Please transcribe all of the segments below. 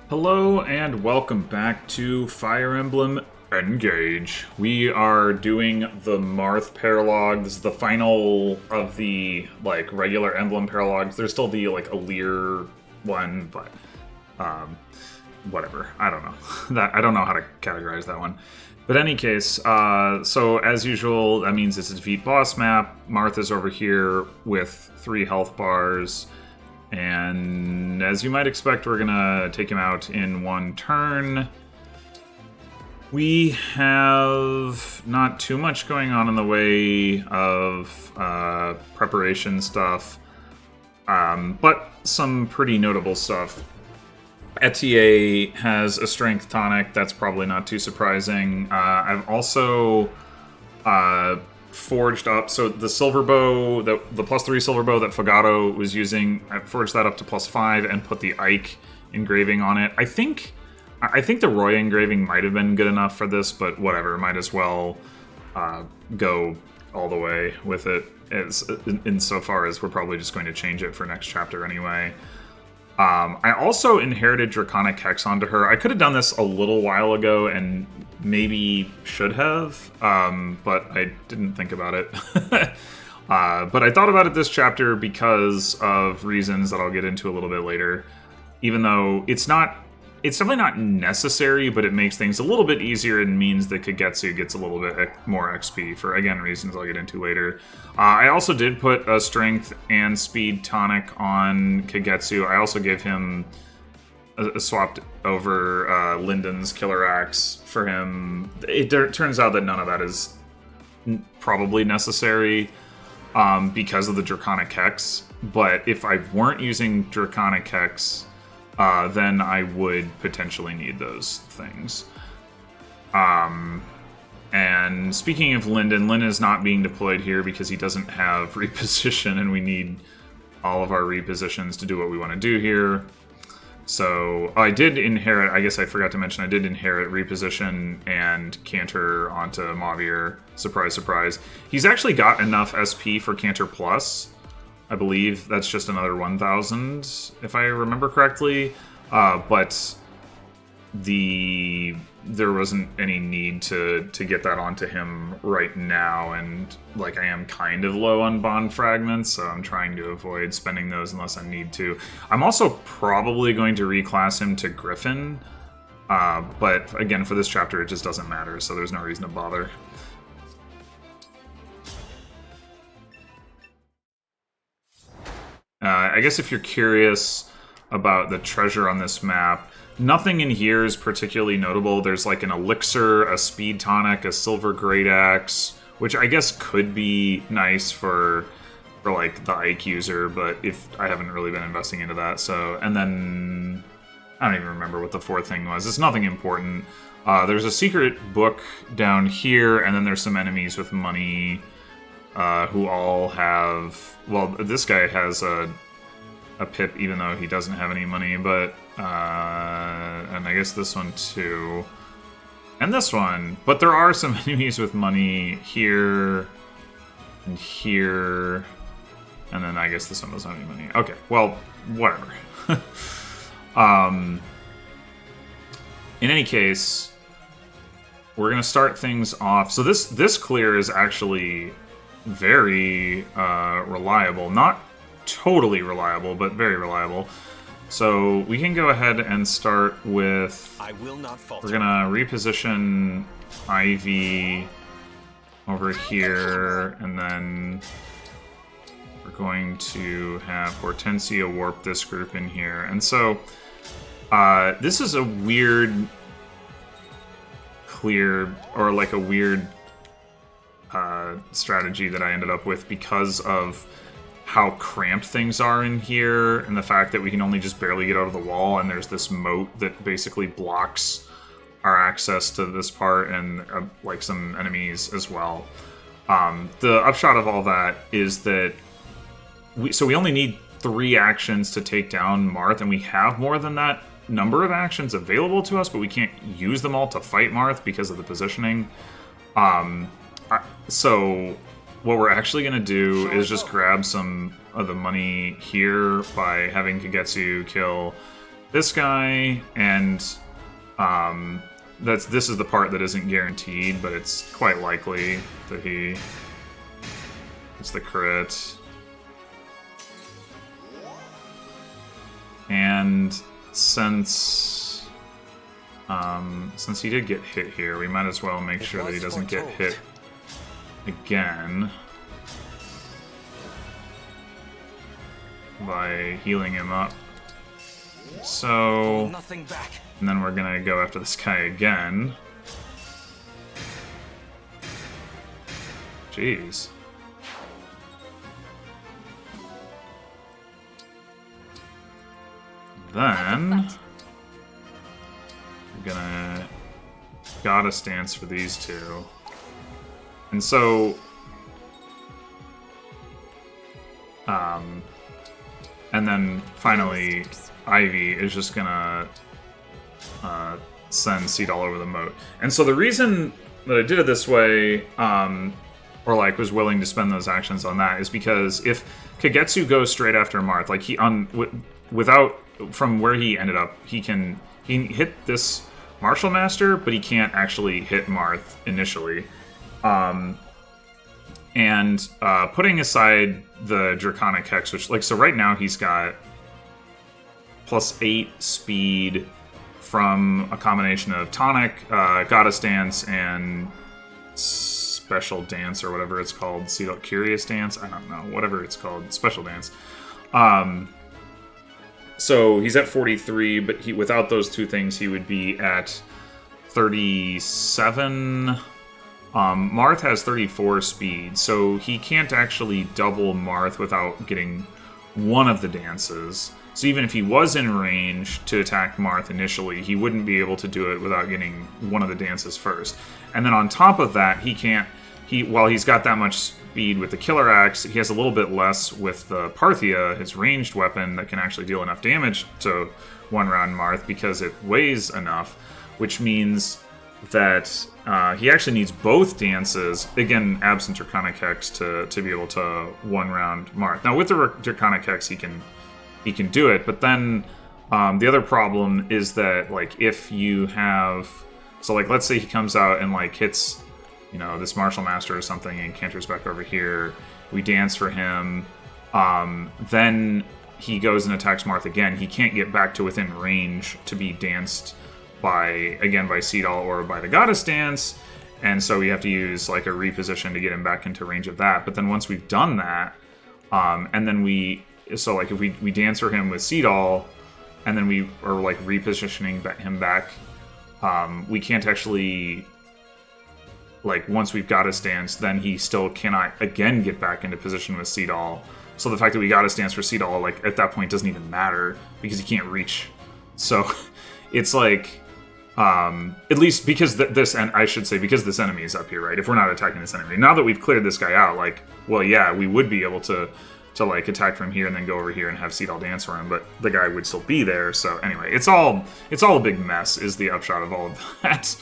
Hello and welcome back to Fire Emblem Engage. We are doing the Marth Paralogue. This is the final of the regular Emblem Paralogues. There's still the Alir one, but whatever. I don't know. I don't know how to categorize that one. But in any case, so as usual, that means it's a defeat boss map. Marth is over here with 3 health bars. And as you might expect, we're gonna take him out in one turn. We have not too much going on in the way of preparation stuff, but some pretty notable stuff. Etier has a strength tonic, that's probably not too surprising. I've also forged up, so the silver bow, the +3 silver bow that Fagato was using, I forged that up to +5 and put the Ike engraving on it. I think the Roy engraving might have been good enough for this, but whatever, might as well go all the way with it, as insofar as we're probably just going to change it for next chapter anyway. I also inherited Draconic Hex onto her. I could have done this a little while ago and maybe should have, but I didn't think about it. But I thought about it this chapter because of reasons that I'll get into a little bit later. Even though it's definitely not necessary, but it makes things a little bit easier and means that Kagetsu gets a little bit more XP for, again, reasons I'll get into later. I also did put a strength and speed tonic on Kagetsu. I also gave him swapped over Linden's Killer Axe for him. It turns out that none of that is probably necessary because of the Draconic Hex. But if I weren't using Draconic Hex, then I would potentially need those things. And speaking of Linden is not being deployed here because he doesn't have reposition, and we need all of our repositions to do what we want to do here. So I did inherit, I guess I forgot to mention, I did inherit reposition and Canter onto Mavir. Surprise, surprise. He's actually got enough SP for Canter Plus. I believe that's just another 1,000, if I remember correctly. But there wasn't any need to get that onto him right now, and I am kind of low on bond fragments, so I'm trying to avoid spending those unless I need to. I'm also probably going to reclass him to Griffin, but again, for this chapter it just doesn't matter, so there's no reason to bother. I guess if you're curious about the treasure on this map, nothing in here is particularly notable. There's an elixir, a speed tonic, a silver great axe, which I guess could be nice for the Ike user, but if I haven't really been investing into that. So, and then I don't even remember what the fourth thing was. It's nothing important. There's a secret book down here, and then there's some enemies with money. Who all have... Well, this guy has a pip, even though he doesn't have any money, but... and I guess this one, too. And this one. But there are some enemies with money here, and here, and then I guess this one doesn't have any money. Okay, well, whatever. In any case, we're going to start things off. So this clear is actually... very reliable. Not totally reliable, but very reliable. So we can go ahead and start with... I will not falter. We're gonna reposition Ivy over here, and then we're going to have Hortensia warp this group in here. And so this is a weird clear, or a weird strategy that I ended up with because of how cramped things are in here, and the fact that we can only just barely get out of the wall, and there's this moat that basically blocks our access to this part, and some enemies as well. The upshot of all that is that we only need 3 actions to take down Marth, and we have more than that number of actions available to us, but we can't use them all to fight Marth because of the positioning. So what we're actually going to do is just grab some of the money here by having Kagetsu kill this guy, and this is the part that isn't guaranteed, but it's quite likely that he gets the crit. And since he did get hit here, we might as well make sure that he doesn't get hit again by healing him up. So, and then we're gonna go after this guy again. Jeez. Then we're gonna Goddess Dance for these two. And so and then finally Ivy is just gonna send Seed all over the moat. And so the reason that I did it this way, or like was willing to spend those actions on that, is because if Kagetsu goes straight after Marth, like without from where he ended up, he can hit this Martial Master, but he can't actually hit Marth initially. And putting aside the Draconic Hex, which, like, so right now he's got +8 speed from a combination of Tonic, Goddess Dance, and Special Dance, or whatever it's called. Curious Dance? I don't know. Whatever it's called. Special Dance. So he's at 43, but without those two things, he would be at 37. Marth has 34 speed, so he can't actually double Marth without getting one of the dances. So even if he was in range to attack Marth initially, he wouldn't be able to do it without getting one of the dances first. And then on top of that, while he's got that much speed with the Killer Axe, he has a little bit less with the Parthia, his ranged weapon that can actually deal enough damage to one-round Marth because it weighs enough, which means that he actually needs both dances, again, absent Draconic Hex, to be able to one-round Marth. Now, with the Draconic Hex, he can do it, but then the other problem is that, like, if you have... So, like, let's say he comes out and, like, hits, you know, this Martial Master or something and canters back over here. We dance for him. Then he goes and attacks Marth again. He can't get back to within range to be danced by Seedall or by the Goddess Dance, and so we have to use like a reposition to get him back into range of that. But then once we've done that, and then if we dance for him with Seedall, and then we are like repositioning him back, we can't actually, like, once we've Goddess Dance, then he still cannot again get back into position with Seedall. So the fact that we Goddess Dance for Seedall, like, at that point doesn't even matter because he can't reach. So it's like, at least because this enemy is up here, right? If we're not attacking this enemy, now that we've cleared this guy out, like, well, yeah, we would be able to like attack from here and then go over here and have Seedall dance for him, but the guy would still be there. So anyway, it's all a big mess, is the upshot of all of that.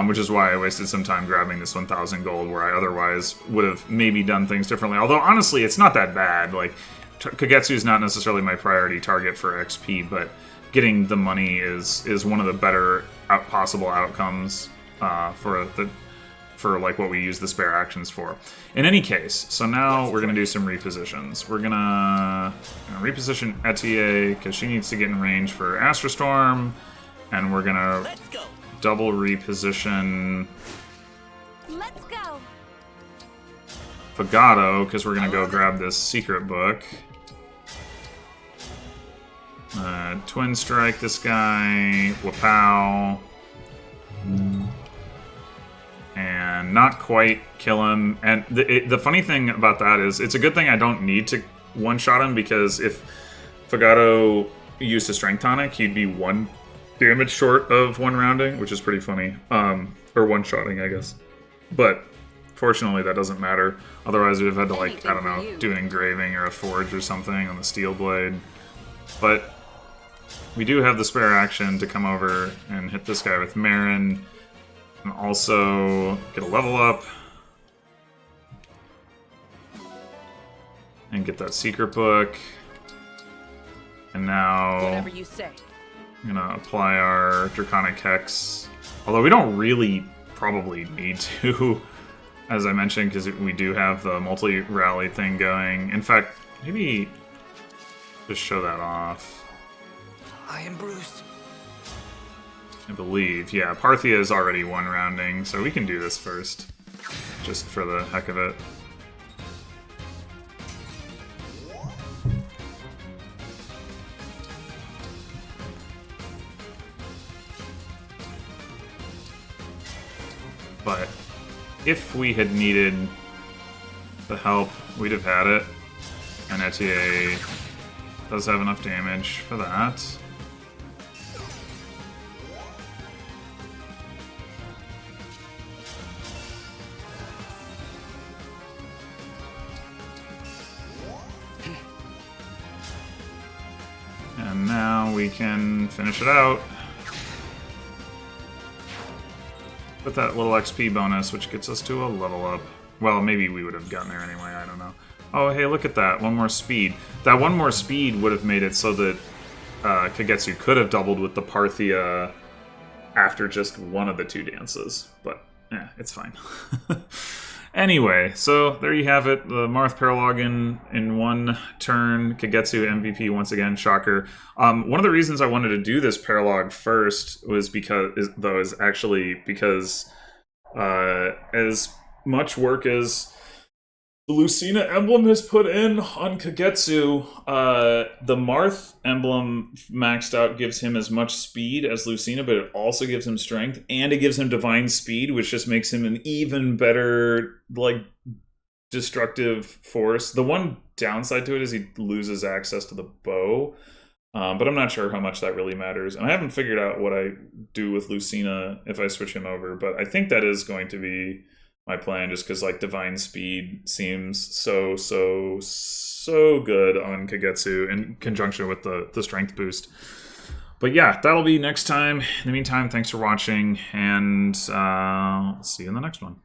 Which is why I wasted some time grabbing this 1,000 gold, where I otherwise would have maybe done things differently. Although honestly, it's not that bad. Like, Kagetsu is not necessarily my priority target for XP, but getting the money is one of the better possible outcomes for like what we use the spare actions for. In any case, so now we're gonna do some repositions. We're gonna reposition Etier because she needs to get in range for Astra Storm, and we're gonna double reposition Fagato because we're gonna go grab this secret book. Twin strike this guy, Wapow, and not quite kill him. And the funny thing about that is, it's a good thing I don't need to one-shot him, because if Fagato used a Strength Tonic, he'd be 1 damage short of one-rounding, which is pretty funny. Or one-shotting, I guess. But fortunately, that doesn't matter. Otherwise, we'd have had to, like, I don't know, do an engraving or a forge or something on the steel blade. But we do have the spare action to come over and hit this guy with Marin, and also get a level up, and get that secret book. And now whatever you say. I'm gonna apply our Draconic Hex. Although we don't really probably need to, as I mentioned, because we do have the multi-rally thing going. In fact, maybe just show that off. I am bruised. I believe, yeah, Parthia is already one rounding, so we can do this first, just for the heck of it. But if we had needed the help, we'd have had it, and Etier does have enough damage for that. And now we can finish it out with that little XP bonus, which gets us to a level up. Well, maybe we would have gotten there anyway, I don't know. Oh, hey, look at that. One more speed. That one more speed would have made it so that Kagetsu could have doubled with the Parthia after just one of the two dances. But, it's fine. Anyway, so there you have it. The Marth Paralogue in one turn. Kagetsu MVP once again. Shocker. One of the reasons I wanted to do this Paralogue first was because as much work as the Lucina emblem has put in on Kagetsu, the Marth emblem maxed out gives him as much speed as Lucina, but it also gives him strength, and it gives him divine speed, which just makes him an even better, like, destructive force. The one downside to it is he loses access to the bow, but I'm not sure how much that really matters. And I haven't figured out what I do with Lucina if I switch him over, but I think that is going to be my plan, just because, like, divine speed seems so good on Kagetsu in conjunction with the strength boost. But yeah, that'll be next time. In the meantime, thanks for watching, and see you in the next one.